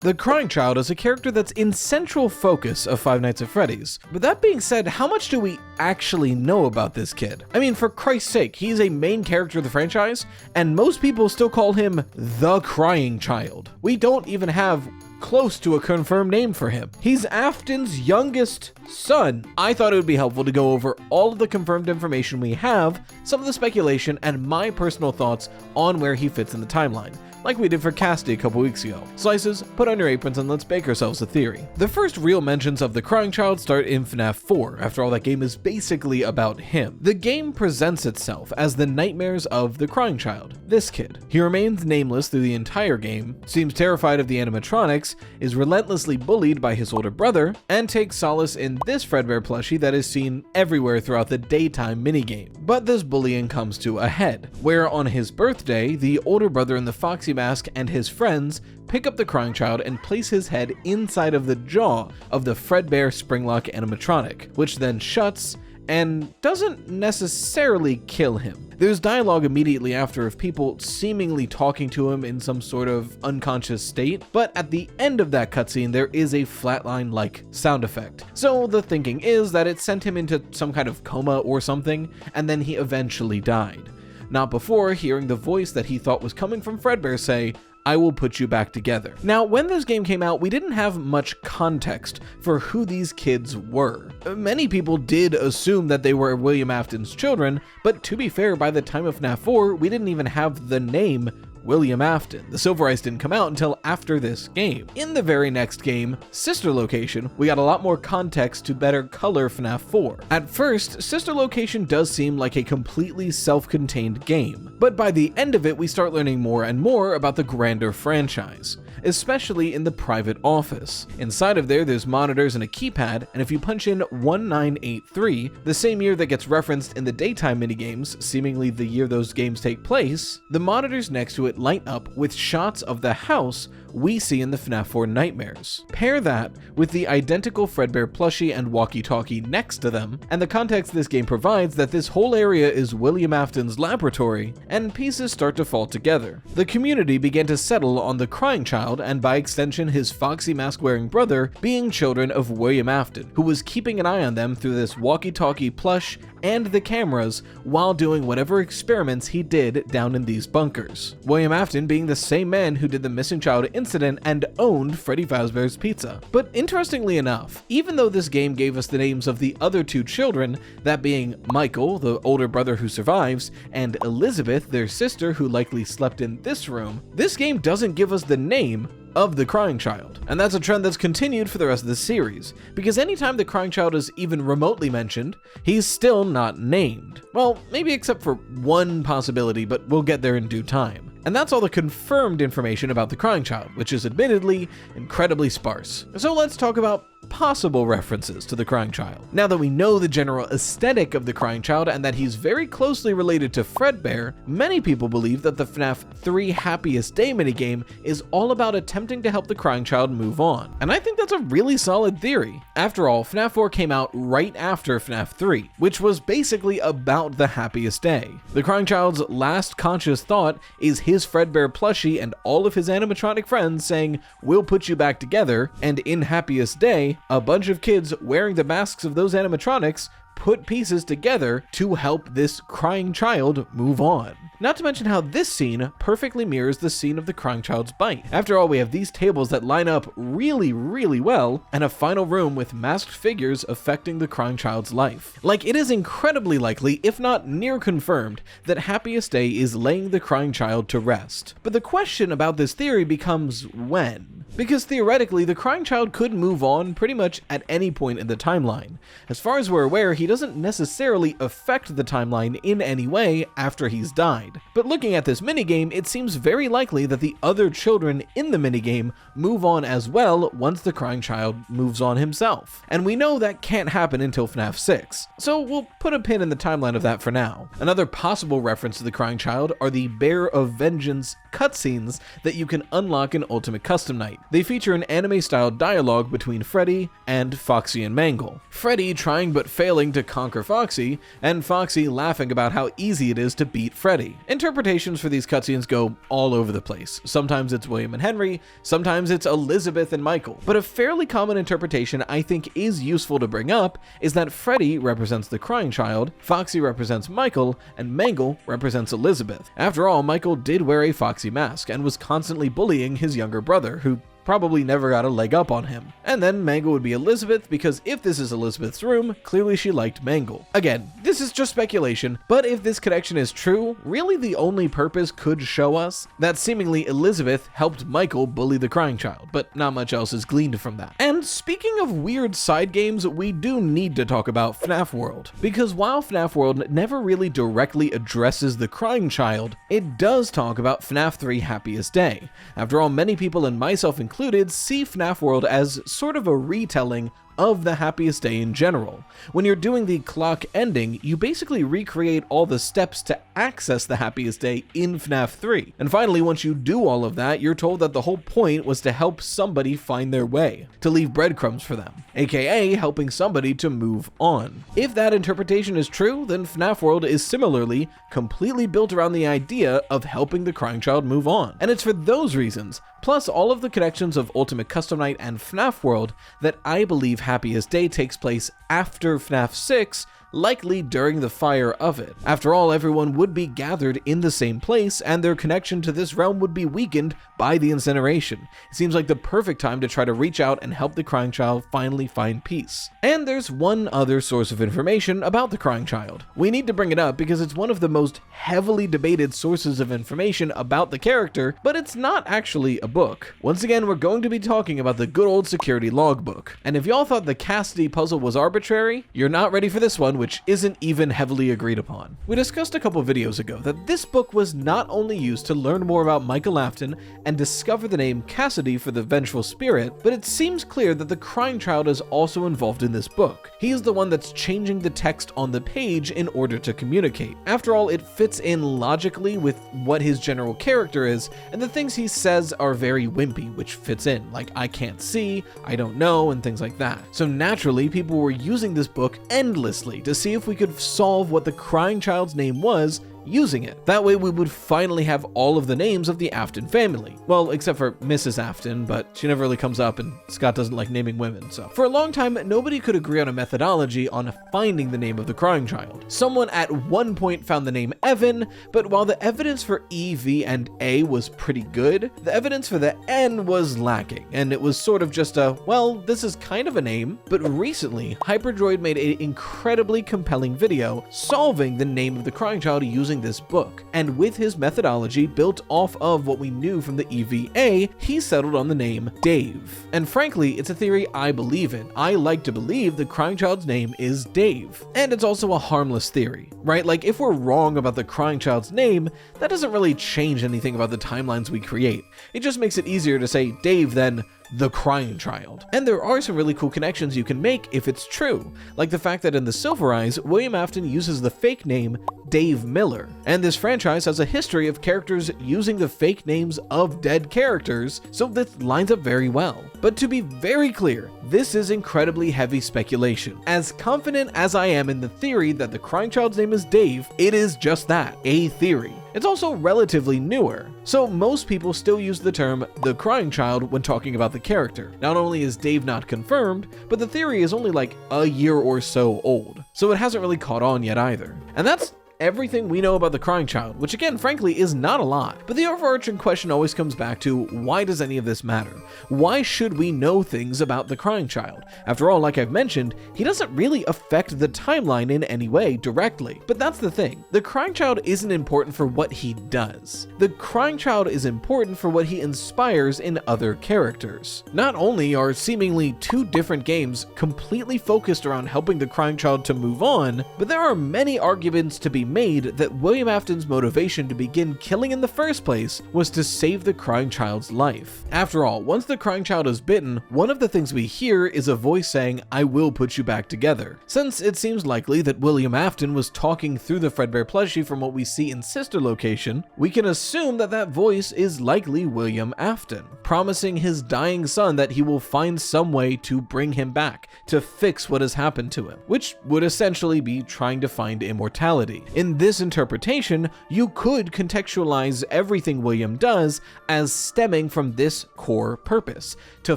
The crying child is a character that's in central focus of Five Nights at Freddy's. But that being said, how much do we actually know about this kid? I mean, for Christ's sake, he's a main character of the franchise, and most people still call him the crying child. We don't even have close to a confirmed name for him. He's Afton's youngest son. I thought it would be helpful to go over all of the confirmed information we have, some of the speculation, and my personal thoughts on where he fits in the timeline, like we did for Casty a couple weeks ago. Slices, put on your aprons and let's bake ourselves a theory. The first real mentions of the crying child start in FNAF 4. After all, that game is basically about him. The game presents itself as the nightmares of the crying child, this kid. He remains nameless through the entire game, seems terrified of the animatronics, is relentlessly bullied by his older brother, and takes solace in this Fredbear plushie that is seen everywhere throughout the daytime minigame. But this bullying comes to a head, where on his birthday, the older brother in the Foxy mask and his friends pick up the crying child and place his head inside of the jaw of the Fredbear Springlock animatronic, which then shuts and doesn't necessarily kill him. There's dialogue immediately after of people seemingly talking to him in some sort of unconscious state, but at the end of that cutscene there is a flatline-like sound effect. So the thinking is that it sent him into some kind of coma or something, and then he eventually died. Not before hearing the voice that he thought was coming from Fredbear say, "I will put you back together." Now, when this game came out, we didn't have much context for who these kids were. Many people did assume that they were William Afton's children, but to be fair, by the time of FNAF 4, we didn't even have the name William Afton. The Silver Ice didn't come out until after this game. In the very next game, Sister Location, we got a lot more context to better color FNAF 4. At first, Sister Location does seem like a completely self-contained game, but by the end of it, we start learning more and more about the grander franchise, especially in the private office. Inside of there's monitors and a keypad, and if you punch in 1983, the same year that gets referenced in the daytime minigames, seemingly the year those games take place, the monitors next to it light up with shots of the house we see in the FNAF 4 nightmares. Pair that with the identical Fredbear plushie and walkie-talkie next to them, and the context this game provides that this whole area is William Afton's laboratory, and pieces start to fall together. The community began to settle on the crying child, and by extension his Foxy mask-wearing brother, being children of William Afton, who was keeping an eye on them through this walkie-talkie plush and the cameras while doing whatever experiments he did down in these bunkers. William Afton being the same man who did the missing child incident and owned Freddy Fazbear's Pizza. But interestingly enough, even though this game gave us the names of the other two children, that being Michael, the older brother who survives, and Elizabeth, their sister who likely slept in this room, this game doesn't give us the name of the crying child. And that's a trend that's continued for the rest of the series, because anytime the crying child is even remotely mentioned, he's still not named. Well, maybe except for one possibility, but we'll get there in due time. And that's all the confirmed information about the crying child, which is admittedly incredibly sparse. So let's talk about possible references to the crying child. Now that we know the general aesthetic of the crying child and that he's very closely related to Fredbear, many people believe that the FNAF 3 Happiest Day minigame is all about attempting to help the crying child move on. And I think that's a really solid theory. After all, FNAF 4 came out right after FNAF 3, which was basically about the happiest day. The crying child's last conscious thought is his Fredbear plushie and all of his animatronic friends saying, "We'll put you back together," and in Happiest Day, a bunch of kids wearing the masks of those animatronics put pieces together to help this crying child move on. Not to mention how this scene perfectly mirrors the scene of the crying child's bite. After all, we have these tables that line up really, really well, and a final room with masked figures affecting the crying child's life. Like, it is incredibly likely, if not near confirmed, that Happiest Day is laying the crying child to rest. But the question about this theory becomes when. Because theoretically, the crying child could move on pretty much at any point in the timeline. As far as we're aware, he doesn't necessarily affect the timeline in any way after he's died. But looking at this minigame, it seems very likely that the other children in the minigame move on as well once the crying child moves on himself. And we know that can't happen until FNAF 6, so we'll put a pin in the timeline of that for now. Another possible reference to the crying child are the Bear of Vengeance cutscenes that you can unlock in Ultimate Custom Night. They feature an anime-style dialogue between Freddy and Foxy and Mangle. Freddy trying but failing to conquer Foxy, and Foxy laughing about how easy it is to beat Freddy. Interpretations for these cutscenes go all over the place. Sometimes it's William and Henry, sometimes it's Elizabeth and Michael. But a fairly common interpretation I think is useful to bring up is that Freddy represents the crying child, Foxy represents Michael, and Mangle represents Elizabeth. After all, Michael did wear a Foxy mask and was constantly bullying his younger brother, who probably never got a leg up on him. And then Mangle would be Elizabeth, because if this is Elizabeth's room, clearly she liked Mangle. Again, this is just speculation, but if this connection is true, really the only purpose could show us that seemingly Elizabeth helped Michael bully the crying child, but not much else is gleaned from that. And speaking of weird side games, we do need to talk about FNAF World, because while FNAF World never really directly addresses the crying child, it does talk about FNAF 3 Happiest Day. After all, many people, and myself included, see FNAF World as sort of a retelling of the Happiest Day in general. When you're doing the clock ending, you basically recreate all the steps to access the Happiest Day in FNAF 3. And finally, once you do all of that, you're told that the whole point was to help somebody find their way, to leave breadcrumbs for them, aka helping somebody to move on. If that interpretation is true, then FNAF World is similarly completely built around the idea of helping the crying child move on. And it's for those reasons, plus all of the connections of Ultimate Custom Night and FNAF World, that I believe Happiest Day takes place after FNAF 6, likely during the fire of it. After all, everyone would be gathered in the same place, and their connection to this realm would be weakened by the incineration. It seems like the perfect time to try to reach out and help the crying child finally find peace. And there's one other source of information about the crying child. We need to bring it up because it's one of the most heavily debated sources of information about the character, but it's not actually a book. Once again, we're going to be talking about the good old Security Logbook. And if y'all thought the Cassidy puzzle was arbitrary, you're not ready for this one, which isn't even heavily agreed upon. We discussed a couple videos ago that this book was not only used to learn more about Michael Afton and discover the name Cassidy for the vengeful spirit, but it seems clear that the crying child is also involved in this book. He is the one that's changing the text on the page in order to communicate. After all, it fits in logically with what his general character is, and the things he says are very wimpy, which fits in, like I can't see, I don't know, and things like that. So naturally, people were using this book endlessly to see if we could solve what the crying child's name was using it. That way we would finally have all of the names of the Afton family. Well, except for Mrs. Afton, but she never really comes up and Scott doesn't like naming women, so. For a long time, nobody could agree on a methodology on finding the name of the crying child. Someone at one point found the name Evan, but while the evidence for E, V, and A was pretty good, the evidence for the N was lacking, and it was sort of just a, well, this is kind of a name. But recently, BarBADroid made an incredibly compelling video solving the name of the crying child using this book, and with his methodology built off of what we knew from the EVA, he settled on the name Dave. And frankly, it's a theory I believe in. I like to believe the crying child's name is Dave. And it's also a harmless theory, right? Like, if we're wrong about the crying child's name, that doesn't really change anything about the timelines we create. It just makes it easier to say Dave than the crying child. And there are some really cool connections you can make if it's true, like the fact that in the Silver Eyes, William Afton uses the fake name Dave Miller, and this franchise has a history of characters using the fake names of dead characters, so this lines up very well. But to be very clear, this is incredibly heavy speculation. As confident as I am in the theory that the crying child's name is Dave, it is just that, a theory. It's also relatively newer, so most people still use the term the crying child when talking about the character. Not only is Dave not confirmed, but the theory is only like a year or so old, so it hasn't really caught on yet either. And that's everything we know about the crying child, which again, frankly, is not a lot. But the overarching question always comes back to, why does any of this matter? Why should we know things about the crying child? After all, like I've mentioned, he doesn't really affect the timeline in any way directly. But that's the thing. The crying child isn't important for what he does. The crying child is important for what he inspires in other characters. Not only are seemingly two different games completely focused around helping the crying child to move on, but there are many arguments to be made that William Afton's motivation to begin killing in the first place was to save the crying child's life. After all, once the crying child is bitten, one of the things we hear is a voice saying, "I will put you back together." Since it seems likely that William Afton was talking through the Fredbear plushie from what we see in Sister Location, we can assume that that voice is likely William Afton, promising his dying son that he will find some way to bring him back, to fix what has happened to him, which would essentially be trying to find immortality. In this interpretation, you could contextualize everything William does as stemming from this core purpose, to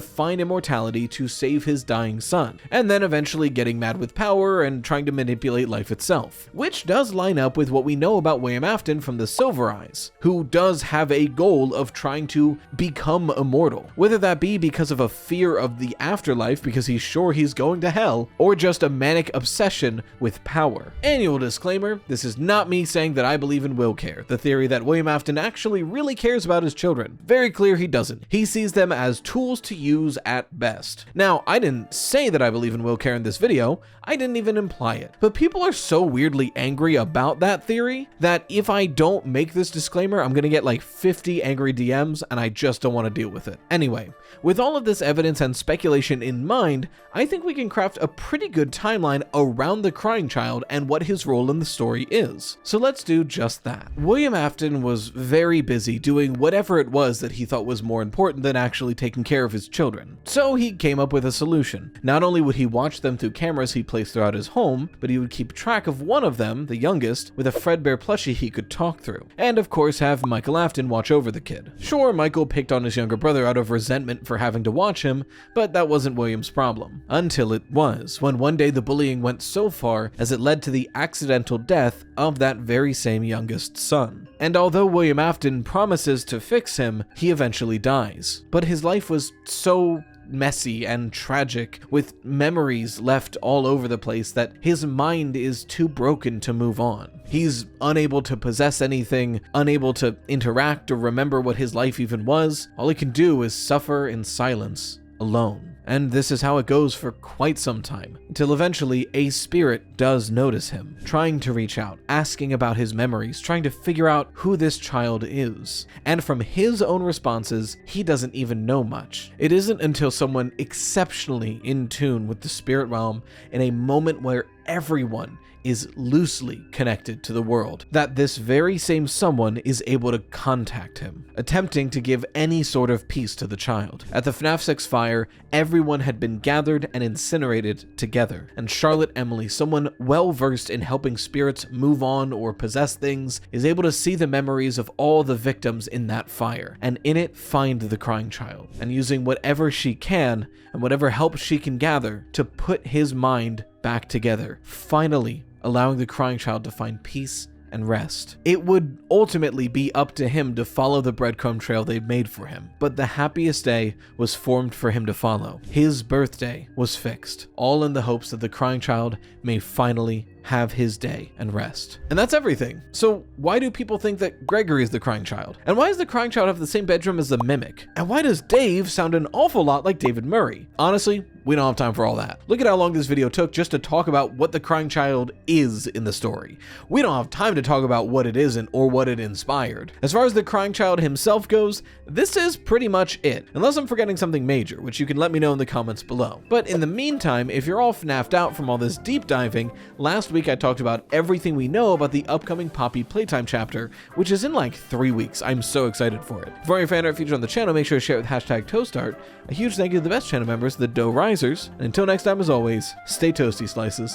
find immortality to save his dying son, and then eventually getting mad with power and trying to manipulate life itself, which does line up with what we know about William Afton from the Silver Eyes, who does have a goal of trying to become immortal, whether that be because of a fear of the afterlife because he's sure he's going to hell, or just a manic obsession with power. Annual disclaimer, this is not me saying that I believe in WillCare, the theory that William Afton actually really cares about his children. Very clear he doesn't. He sees them as tools to use at best. Now, I didn't say that I believe in WillCare in this video, I didn't even imply it, but people are so weirdly angry about that theory that if I don't make this disclaimer, I'm gonna get like 50 angry DMs and I just don't want to deal with it. Anyway, with all of this evidence and speculation in mind, I think we can craft a pretty good timeline around the crying child and what his role in the story is. So let's do just that. William Afton was very busy doing whatever it was that he thought was more important than actually taking care of his children. So he came up with a solution. Not only would he watch them through cameras he placed throughout his home, but he would keep track of one of them, the youngest, with a Fredbear plushie he could talk through. And of course have Michael Afton watch over the kid. Sure, Michael picked on his younger brother out of resentment for having to watch him, but that wasn't William's problem. Until it was, when one day the bullying went so far as it led to the accidental death of that very same youngest son. And although William Afton promises to fix him, he eventually dies. But his life was so messy and tragic, with memories left all over the place, that his mind is too broken to move on. He's unable to possess anything, unable to interact or remember what his life even was. All he can do is suffer in silence, alone. And this is how it goes for quite some time, until eventually a spirit does notice him, trying to reach out, asking about his memories, trying to figure out who this child is. And from his own responses, he doesn't even know much. It isn't until someone exceptionally in tune with the spirit realm in a moment where everyone is loosely connected to the world that this very same someone is able to contact him, attempting to give any sort of peace to the child. At the FNAF 6 fire, everyone had been gathered and incinerated together, and Charlotte Emily, someone well versed in helping spirits move on or possess things, is able to see the memories of all the victims in that fire, and in it find the crying child, and using whatever she can and whatever help she can gather to put his mind back together, finally allowing the crying child to find peace and rest. It would ultimately be up to him to follow the breadcrumb trail they'd made for him, but the happiest day was formed for him to follow. His birthday was fixed, all in the hopes that the crying child may finally have his day and rest. And that's everything. So why do people think that Gregory is the crying child? And why does the crying child have the same bedroom as the mimic? And why does Dave sound an awful lot like David Murray? Honestly, we don't have time for all that. Look at how long this video took just to talk about what the crying child is in the story. We don't have time to talk about what it isn't or what it inspired. As far as the crying child himself goes, this is pretty much it, unless I'm forgetting something major, which you can let me know in the comments below. But in the meantime, if you're all FNAF'd out from all this deep diving, last week I talked about everything we know about the upcoming Poppy Playtime chapter, which is in like 3 weeks. I'm so excited for it. For your fan art featured on the channel, make sure to share it with hashtag Toastart. A huge thank you to the best channel members, the Dough Risers, and until next time, as always, stay toasty, slices.